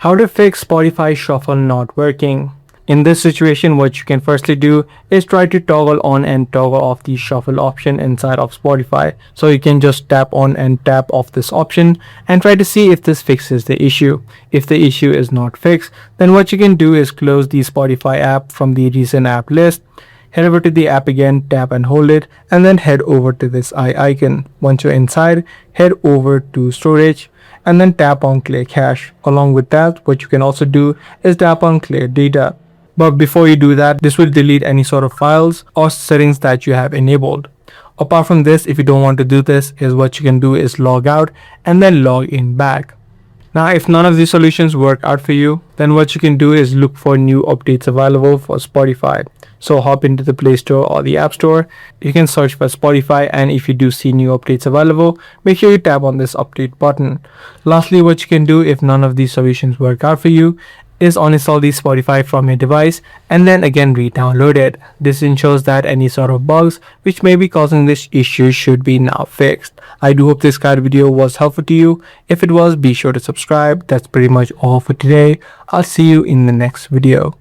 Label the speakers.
Speaker 1: How to fix Spotify Shuffle not working. In this situation, what you can firstly do is try to toggle on and toggle off the shuffle option inside of Spotify. So you can just tap on and tap off this option and try to see if this fixes the issue. If the issue is not fixed, then what you can do is close the Spotify app from the recent app list. Head over to the app again, tap and hold it, and then head over to this eye icon. Once you're inside, head over to storage and then tap on clear cache. Along with that, what you can also do is tap on clear data. But before you do that, this will delete any sort of files or settings that you have enabled. Apart from this, if you don't want to do this, is what you can do is log out and then log in back. Now, if none of these solutions work out for you, then what you can do is look for new updates available for Spotify. So hop into the Play Store or the App Store. You can search for Spotify, and if you do see new updates available, make sure you tap on this update button. Lastly, what you can do if none of these solutions work out for you is uninstall the Spotify from your device and then again re-download it. This ensures that any sort of bugs which may be causing this issue should be now fixed. I do hope this guide video was helpful to you. If it was, be sure to subscribe. That's pretty much all for today. I'll see you in the next video.